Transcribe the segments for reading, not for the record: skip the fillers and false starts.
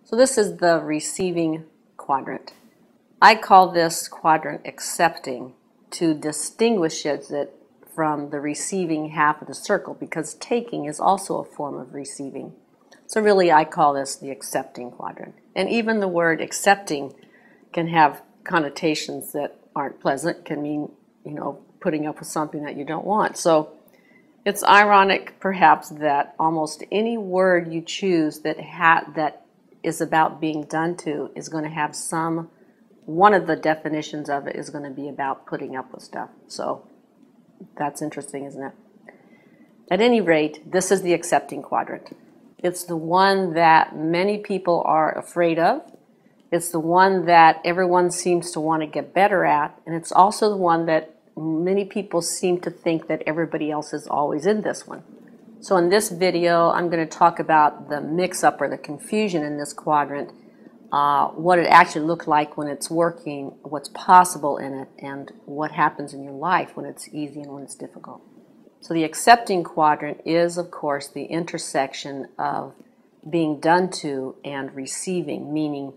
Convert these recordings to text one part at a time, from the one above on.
So this is the receiving quadrant. I call this quadrant accepting to distinguish it from the receiving half of the circle, because taking is also a form of receiving. So really I call this the accepting quadrant. And even the word accepting can have connotations that aren't pleasant, can mean, putting up with something that you don't want. So it's ironic perhaps that almost any word you choose that is about being done to is going to have one of the definitions of it is going to be about putting up with stuff. So that's interesting, isn't it? At any rate, this is the accepting quadrant. It's the one that many people are afraid of. It's the one that everyone seems to want to get better at. And it's also the one that many people seem to think that everybody else is always in this one. So in this video, I'm going to talk about the mix-up or the confusion in this quadrant, what it actually looks like when it's working, what's possible in it, and what happens in your life when it's easy and when it's difficult. So the accepting quadrant is, of course, the intersection of being done to and receiving, meaning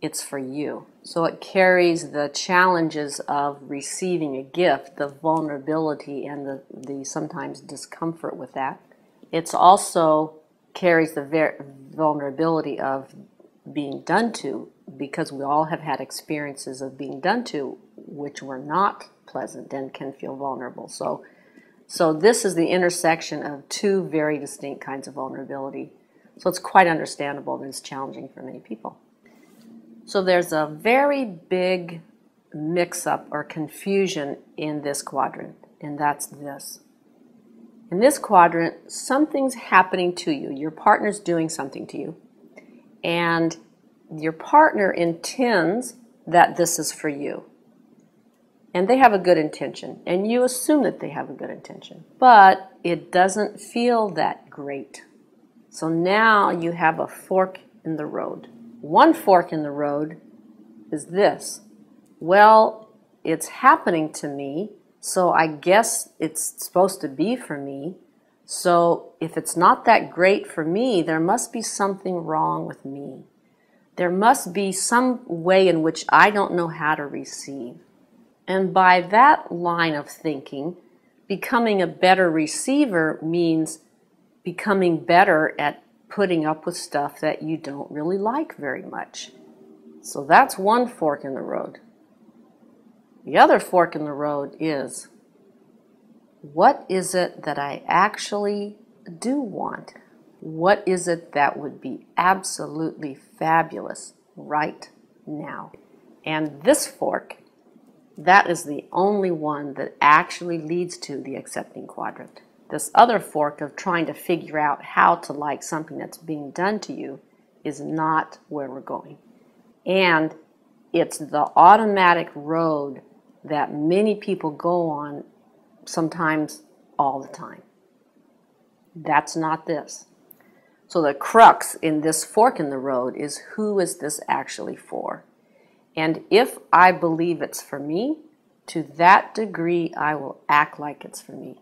it's for you. So it carries the challenges of receiving a gift, the vulnerability and the sometimes discomfort with that. It also carries the vulnerability of being done to, because we all have had experiences of being done to which were not pleasant and can feel vulnerable. So this is the intersection of two very distinct kinds of vulnerability. So it's quite understandable that it's challenging for many people. So there's a very big mix-up or confusion in this quadrant, and that's this. In this quadrant, something's happening to you. Your partner's doing something to you, and your partner intends that this is for you. And they have a good intention, and you assume that they have a good intention. But it doesn't feel that great. So now you have a fork in the road. One fork in the road is this. Well, it's happening to me, so I guess it's supposed to be for me. So if it's not that great for me, there must be something wrong with me. There must be some way in which I don't know how to receive. And by that line of thinking, becoming a better receiver means becoming better at putting up with stuff that you don't really like very much. So that's one fork in the road. The other fork in the road is, what is it that I actually do want? What is it that would be absolutely fabulous right now? And this fork, that is the only one that actually leads to the accepting quadrant. This other fork of trying to figure out how to like something that's being done to you is not where we're going. And it's the automatic road that many people go on, sometimes all the time. That's not this. So the crux in this fork in the road is, who is this actually for? And if I believe it's for me, to that degree I will act like it's for me.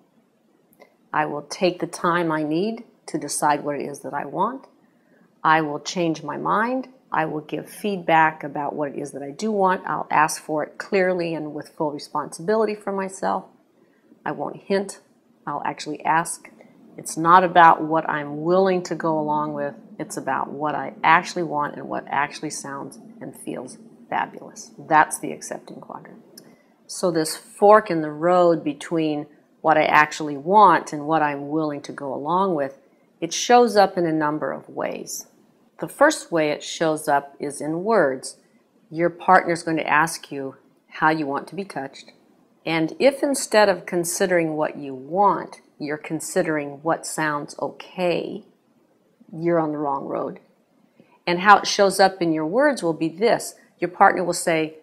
I will take the time I need to decide what it is that I want. I will change my mind. I will give feedback about what it is that I do want. I'll ask for it clearly and with full responsibility for myself. I won't hint. I'll actually ask. It's not about what I'm willing to go along with. It's about what I actually want and what actually sounds and feels fabulous. That's the accepting quadrant. So this fork in the road between what I actually want and what I'm willing to go along with, it shows up in a number of ways. The first way it shows up is in words. Your partner's going to ask you how you want to be touched. And if instead of considering what you want, you're considering what sounds okay, you're on the wrong road. And how it shows up in your words will be this. Your partner will say,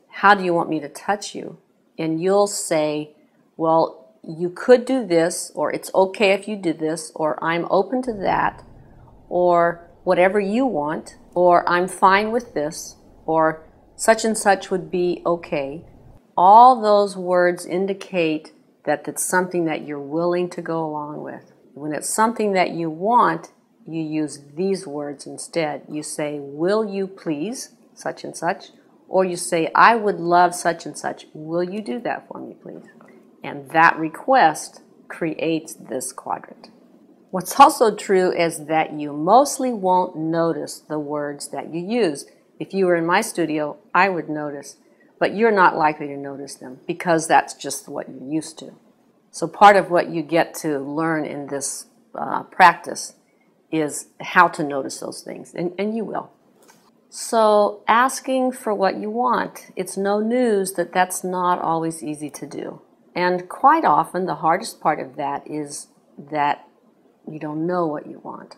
how do you want me to touch you? And you'll say, well, you could do this, or it's okay if you did this, or I'm open to that, or whatever you want, or I'm fine with this, or such and such would be okay. All those words indicate that it's something that you're willing to go along with. When it's something that you want, you use these words instead. You say, will you please, such and such, or you say, I would love such and such. Will you do that for me, please? And that request creates this quadrant. What's also true is that you mostly won't notice the words that you use. If you were in my studio, I would notice, but you're not likely to notice them because that's just what you're used to. So part of what you get to learn in this practice is how to notice those things, and you will. So asking for what you want, it's no news that that's not always easy to do. And quite often the hardest part of that is that you don't know what you want.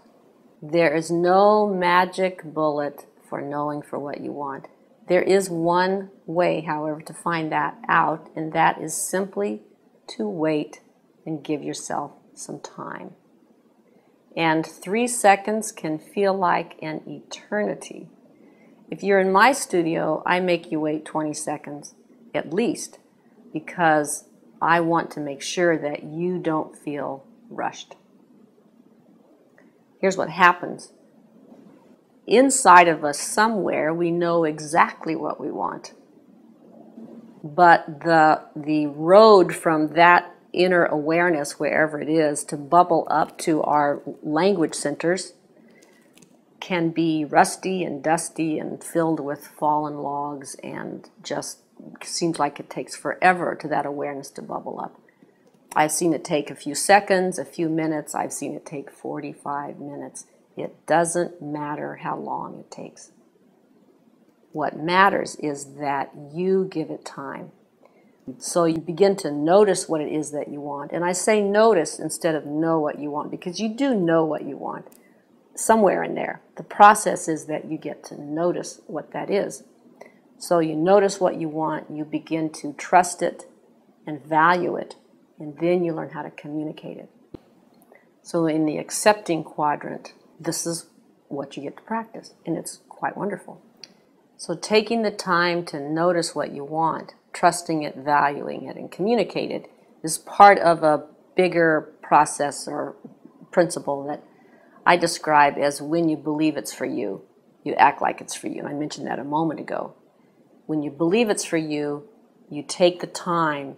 There is no magic bullet for knowing for what you want. There is one way, however, to find that out, and that is simply to wait and give yourself some time. And 3 seconds can feel like an eternity. If you're in my studio, I make you wait 20 seconds at least, because I want to make sure that you don't feel rushed. Here's what happens. Inside of us somewhere, we know exactly what we want. But the road from that inner awareness, wherever it is, to bubble up to our language centers can be rusty and dusty and filled with fallen logs, and just seems like it takes forever to that awareness to bubble up. I've seen it take a few seconds, a few minutes. I've seen it take 45 minutes. It doesn't matter how long it takes. What matters is that you give it time. So you begin to notice what it is that you want. And I say notice instead of know what you want, because you do know what you want somewhere in there. The process is that you get to notice what that is. So you notice what you want, you begin to trust it and value it, and then you learn how to communicate it. So in the accepting quadrant, this is what you get to practice, and it's quite wonderful. So taking the time to notice what you want, trusting it, valuing it, and communicate it is part of a bigger process or principle that I describe as when you believe it's for you, you act like it's for you. And I mentioned that a moment ago. When you believe it's for you, you take the time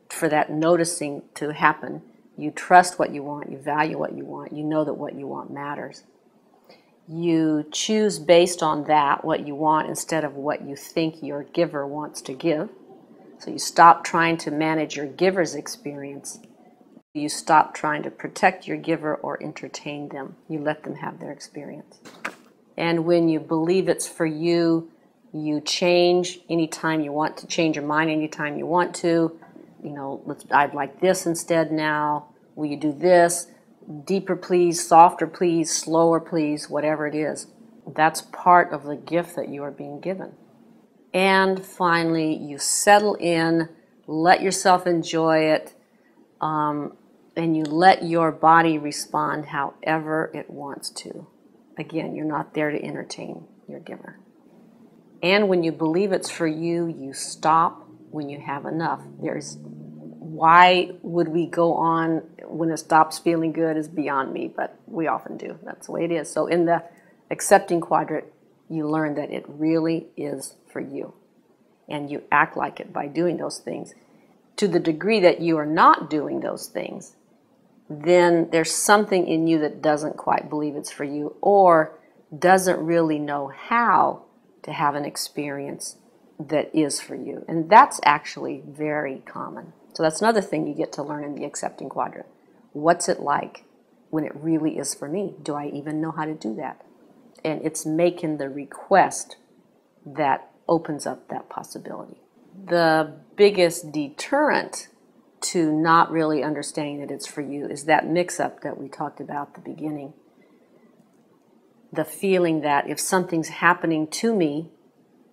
for that noticing to happen. You trust what you want, you value what you want, you know that what you want matters. You choose based on that what you want instead of what you think your giver wants to give. So you stop trying to manage your giver's experience. You stop trying to protect your giver or entertain them. You let them have their experience. And when you believe it's for you, you change anytime you want to, change your mind anytime you want to. You know, I'd like this instead now. Will you do this? Deeper please, softer please, slower please, whatever it is. That's part of the gift that you are being given. And finally, you settle in, let yourself enjoy it, and you let your body respond however it wants to. Again, you're not there to entertain your giver. And when you believe it's for you, you stop when you have enough. Why would we go on when it stops feeling good is beyond me, but we often do. That's the way it is. So in the accepting quadrant, you learn that it really is for you. And you act like it by doing those things. To the degree that you are not doing those things, then there's something in you that doesn't quite believe it's for you, or doesn't really know how to have an experience that is for you. And that's actually very common. So that's another thing you get to learn in the accepting quadrant. What's it like when it really is for me? Do I even know how to do that? And it's making the request that opens up that possibility. The biggest deterrent to not really understanding that it's for you is that mix-up that we talked about at the beginning. The feeling that if something's happening to me,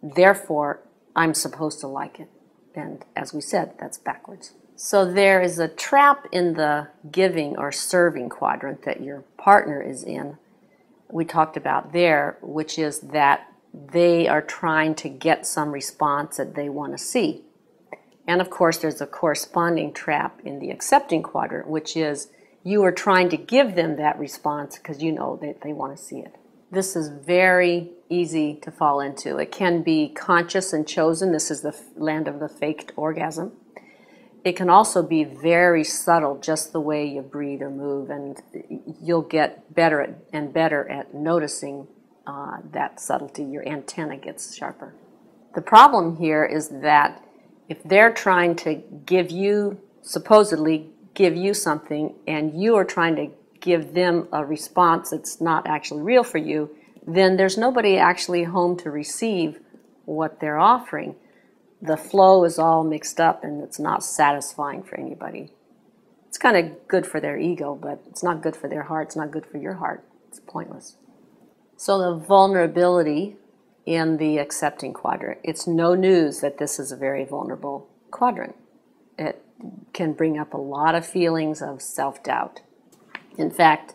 therefore I'm supposed to like it. And as we said, that's backwards. So there is a trap in the giving or serving quadrant that your partner is in. We talked about there, which is that they are trying to get some response that they want to see. And of course, there's a corresponding trap in the accepting quadrant, which is you are trying to give them that response because you know that they want to see it. This is very easy to fall into. It can be conscious and chosen. This is the land of the faked orgasm. It can also be very subtle, just the way you breathe or move, and you'll get better and better at noticing that subtlety. Your antenna gets sharper. The problem here is that if they're trying to give you, supposedly give you something, and you are trying to give them a response that's not actually real for you, then there's nobody actually home to receive what they're offering. The flow is all mixed up and it's not satisfying for anybody. It's kind of good for their ego, but it's not good for their heart. It's not good for your heart. It's pointless. So the vulnerability in the accepting quadrant. It's no news that this is a very vulnerable quadrant. It can bring up a lot of feelings of self-doubt. In fact,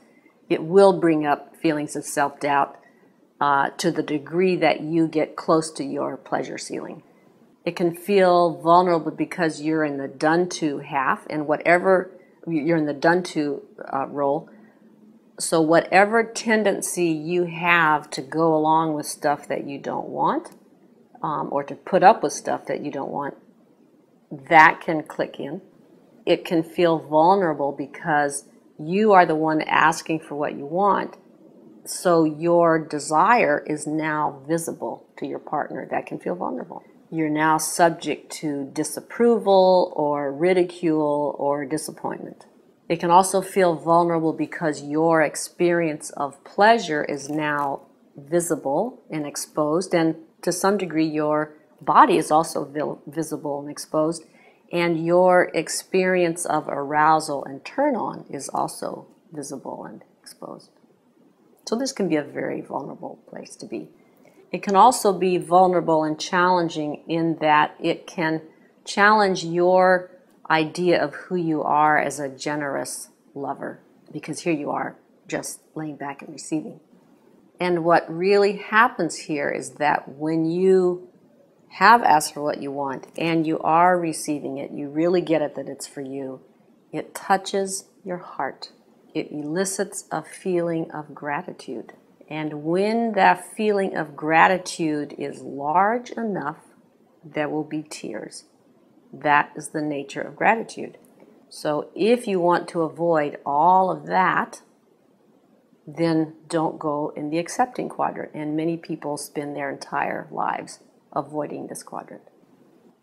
it will bring up feelings of self-doubt to the degree that you get close to your pleasure ceiling. It can feel vulnerable because you're in the done-to half, and whatever you're in the done-to role. So whatever tendency you have to go along with stuff that you don't want, or to put up with stuff that you don't want, that can click in. It can feel vulnerable because you are the one asking for what you want. So your desire is now visible to your partner. That can feel vulnerable. You're now subject to disapproval or ridicule or disappointment. It can also feel vulnerable because your experience of pleasure is now visible and exposed, and to some degree your body is also visible and exposed, and your experience of arousal and turn-on is also visible and exposed. So this can be a very vulnerable place to be. It can also be vulnerable and challenging in that it can challenge your idea of who you are as a generous lover, because here you are just laying back and receiving. And what really happens here is that when you have asked for what you want and you are receiving it, you really get it that it's for you, it touches your heart. It elicits a feeling of gratitude. And when that feeling of gratitude is large enough, there will be tears. That is the nature of gratitude. So if you want to avoid all of that, then don't go in the accepting quadrant. And many people spend their entire lives avoiding this quadrant.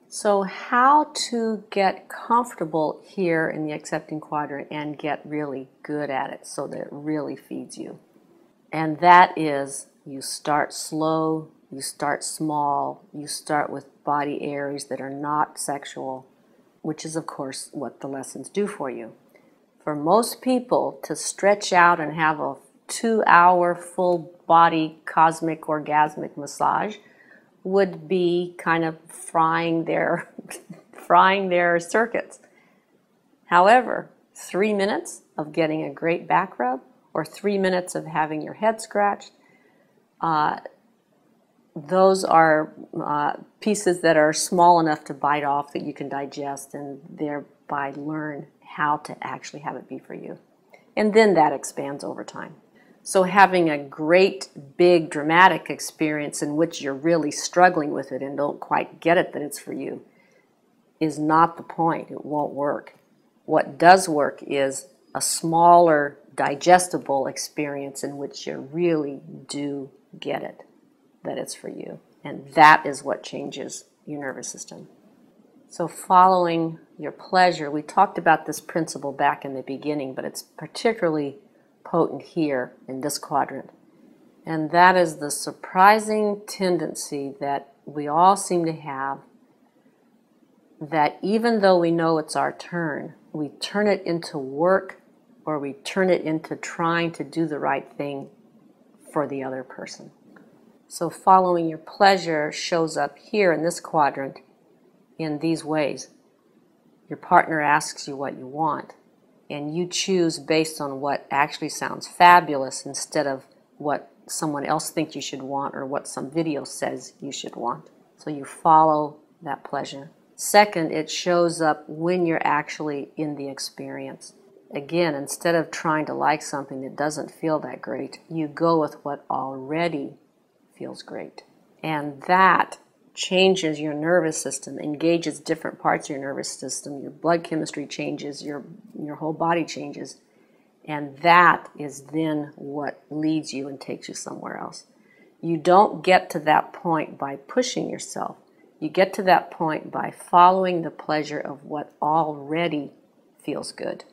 So how to get comfortable here in the accepting quadrant and get really good at it so that it really feeds you. And that is, you start slow, you start small, you start with body areas that are not sexual, which is of course what the lessons do for you. For most people, to stretch out and have a 2-hour full body cosmic orgasmic massage would be kind of frying their circuits. However, 3 minutes of getting a great back rub or 3 minutes of having your head scratched, those are pieces that are small enough to bite off that you can digest and thereby learn how to actually have it be for you. And then that expands over time. So having a great, big, dramatic experience in which you're really struggling with it and don't quite get it that it's for you is not the point. It won't work. What does work is a smaller, digestible experience in which you really do get it, that it's for you. And that is what changes your nervous system. So following your pleasure, we talked about this principle back in the beginning, but it's particularly potent here in this quadrant. And that is the surprising tendency that we all seem to have, that even though we know it's our turn, we turn it into work or we turn it into trying to do the right thing for the other person. So following your pleasure shows up here in this quadrant in these ways. Your partner asks you what you want, and you choose based on what actually sounds fabulous instead of what someone else thinks you should want or what some video says you should want. So you follow that pleasure. Second, it shows up when you're actually in the experience. again, instead of trying to like something that doesn't feel that great, you go with what already feels great. And that changes your nervous system, engages different parts of your nervous system, your blood chemistry changes, your whole body changes, and that is then what leads you and takes you somewhere else. You don't get to that point by pushing yourself. You get to that point by following the pleasure of what already feels good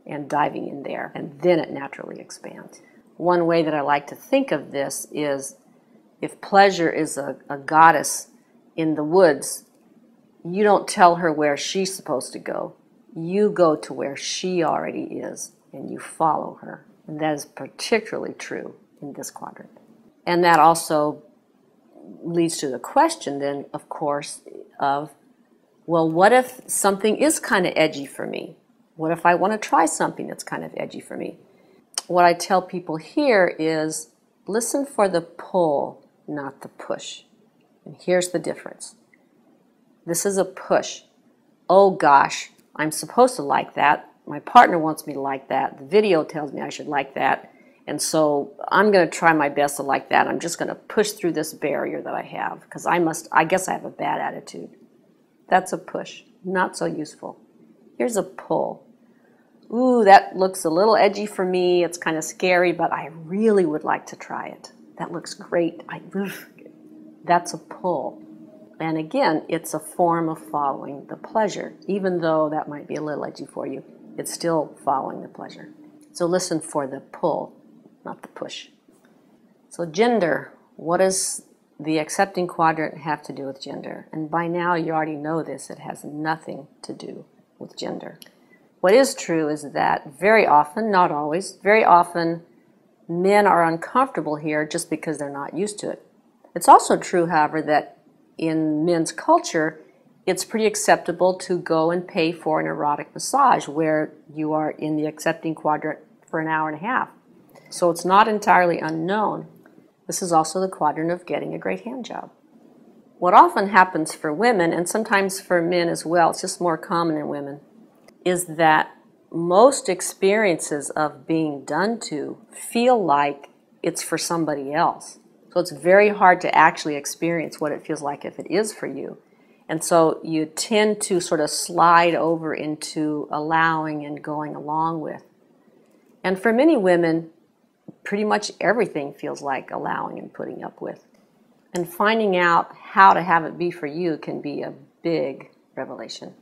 and diving in there, and then it naturally expands. One way that I like to think of this is if pleasure is a goddess in the woods, you don't tell her where she's supposed to go. You go to where she already is, and you follow her. And that is particularly true in this quadrant. And that also leads to the question then, of course, of, well, what if something is kind of edgy for me? What if I want to try something that's kind of edgy for me? What I tell people here is listen for the pull, not the push. And here's the difference. This is a push. Oh gosh, I'm supposed to like that. My partner wants me to like that. The video tells me I should like that. And so I'm going to try my best to like that. I'm just going to push through this barrier that I have because I guess I have a bad attitude. That's a push. Not so useful. Here's a pull. Ooh, that looks a little edgy for me. It's kind of scary, but I really would like to try it. That looks great. That's a pull. And again, it's a form of following the pleasure. Even though that might be a little edgy for you, it's still following the pleasure. So listen for the pull, not the push. So gender, what does the accepting quadrant have to do with gender? And by now you already know this, it has nothing to do with gender. What is true is that very often, not always, very often men are uncomfortable here just because they're not used to it. It's also true, however, that in men's culture, it's pretty acceptable to go and pay for an erotic massage where you are in the accepting quadrant for an hour and a half. So it's not entirely unknown. This is also the quadrant of getting a great hand job. What often happens for women, and sometimes for men as well, it's just more common in women, is that most experiences of being done to feel like it's for somebody else. So it's very hard to actually experience what it feels like if it is for you. And so you tend to sort of slide over into allowing and going along with. And for many women, pretty much everything feels like allowing and putting up with. And finding out how to have it be for you can be a big revelation.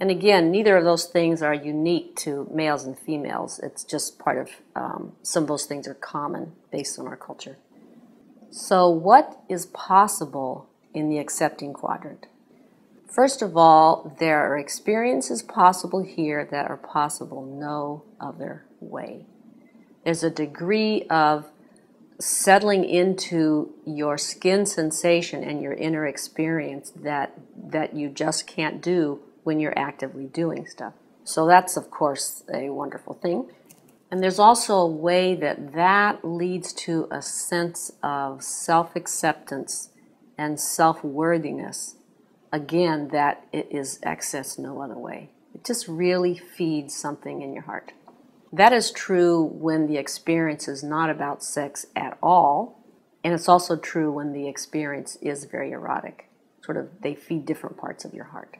And again, neither of those things are unique to males and females. It's just part of, some of those things are common based on our culture. So what is possible in the accepting quadrant? First of all, there are experiences possible here that are possible no other way. There's a degree of settling into your skin sensation and your inner experience that you just can't do when you're actively doing stuff. So that's, of course, a wonderful thing. And there's also a way that leads to a sense of self-acceptance and self-worthiness. Again, that it is accessed no other way. It just really feeds something in your heart. That is true when the experience is not about sex at all, and it's also true when the experience is very erotic. Sort of, they feed different parts of your heart.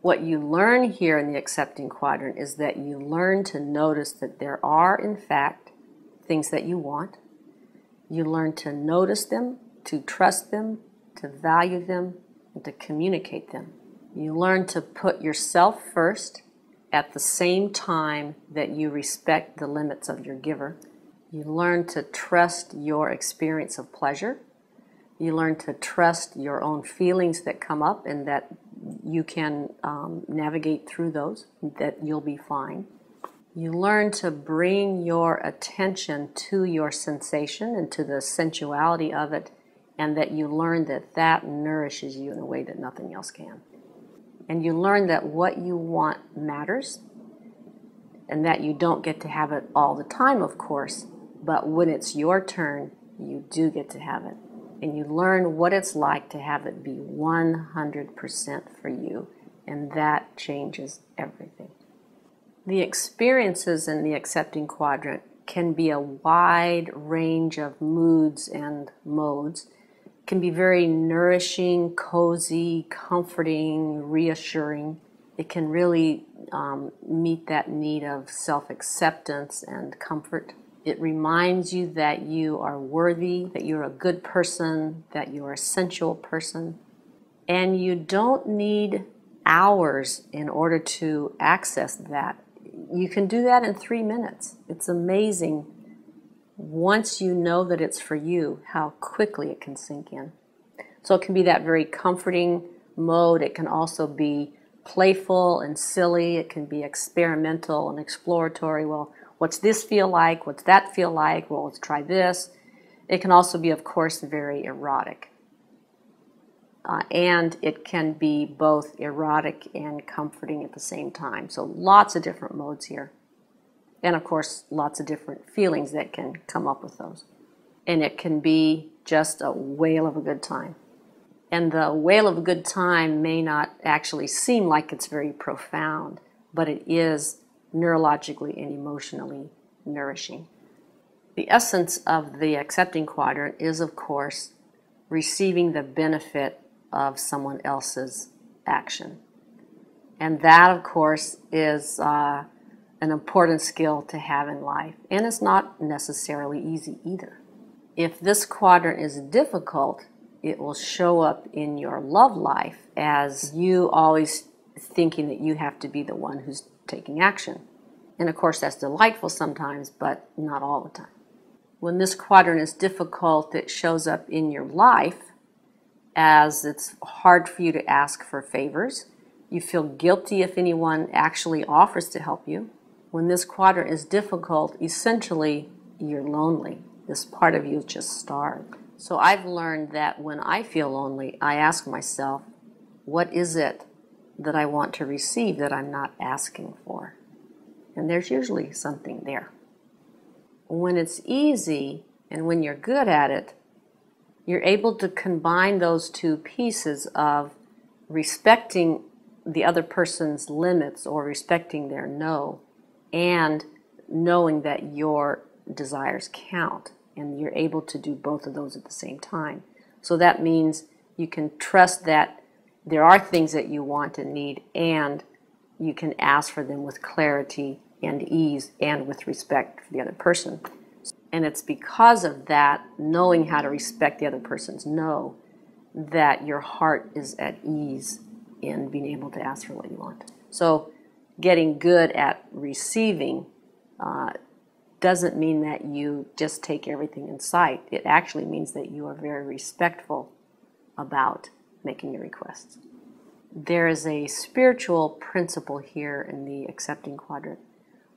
What you learn here in the accepting quadrant is that you learn to notice that there are, in fact, things that you want. You learn to notice them, to trust them, to value them, and to communicate them. You learn to put yourself first at the same time that you respect the limits of your giver. You learn to trust your experience of pleasure. You learn to trust your own feelings that come up and that you can navigate through those, that you'll be fine. You learn to bring your attention to your sensation and to the sensuality of it, and that you learn that nourishes you in a way that nothing else can. And you learn that what you want matters, and that you don't get to have it all the time, of course, but when it's your turn, you do get to have it. And you learn what it's like to have it be 100% for you, and that changes everything. The experiences in the accepting quadrant can be a wide range of moods and modes. It can be very nourishing, cozy, comforting, reassuring. It can really meet that need of self-acceptance and comfort. It reminds you that you are worthy, that you're a good person, that you're a sensual person, and you don't need hours in order to access that. You can do that in 3 minutes. It's amazing once you know that it's for you, how quickly it can sink in. So it can be that very comforting mode. It can also be playful and silly. It can be experimental and exploratory. Well, what's this feel like? What's that feel like? Well, let's try this. It can also be, of course, very erotic. And it can be both erotic and comforting at the same time. So lots of different modes here. And of course, lots of different feelings that can come up with those. And it can be just a whale of a good time. And the whale of a good time may not actually seem like it's very profound, but it is neurologically and emotionally nourishing. The essence of the accepting quadrant is, of course, receiving the benefit of someone else's action. And that, of course, is an important skill to have in life. And it's not necessarily easy either. If this quadrant is difficult, it will show up in your love life as you always thinking that you have to be the one who's taking action. And of course, that's delightful sometimes, but not all the time. When this quadrant is difficult, it shows up in your life as it's hard for you to ask for favors. You feel guilty if anyone actually offers to help you. When this quadrant is difficult, essentially, you're lonely. This part of you is just starved. So I've learned that when I feel lonely, I ask myself, what is it that I want to receive that I'm not asking for? And there's usually something there. When it's easy and when you're good at it, you're able to combine those two pieces of respecting the other person's limits or respecting their no, and knowing that your desires count, and you're able to do both of those at the same time. So that means you can trust that there are things that you want and need, and you can ask for them with clarity and ease and with respect for the other person. And it's because of that, knowing how to respect the other person's no, that your heart is at ease in being able to ask for what you want. So getting good at receiving doesn't mean that you just take everything in sight. It actually means that you are very respectful about making your requests. There is a spiritual principle here in the accepting quadrant,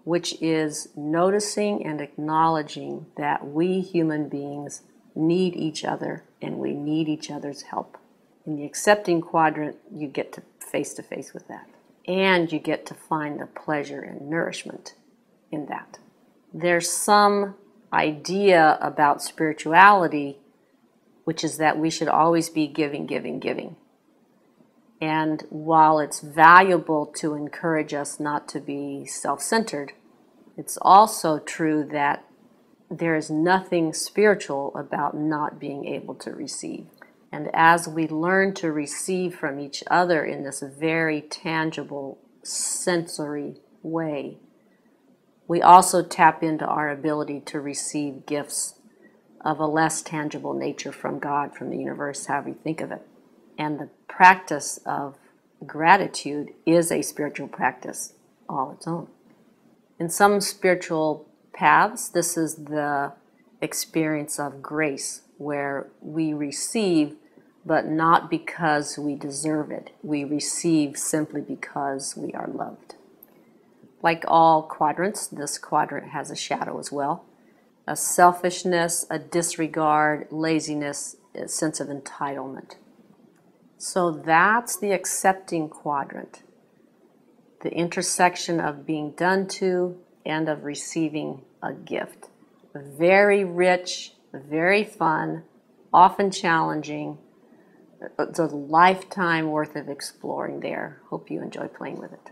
which is noticing and acknowledging that we human beings need each other and we need each other's help. In the accepting quadrant, you get to face with that. And you get to find the pleasure and nourishment in that. There's some idea about spirituality, which is that we should always be giving. And while it's valuable to encourage us not to be self-centered, it's also true that there is nothing spiritual about not being able to receive. And as we learn to receive from each other in this very tangible, sensory way, we also tap into our ability to receive gifts of a less tangible nature from God, from the universe, however you think of it. And the practice of gratitude is a spiritual practice all its own. In some spiritual paths, this is the experience of grace, where we receive, but not because we deserve it. We receive simply because we are loved. Like all quadrants, this quadrant has a shadow as well. A selfishness, a disregard, laziness, a sense of entitlement. So that's the accepting quadrant. The intersection of being done to and of receiving a gift. Very rich, very fun, often challenging. It's a lifetime worth of exploring there. Hope you enjoy playing with it.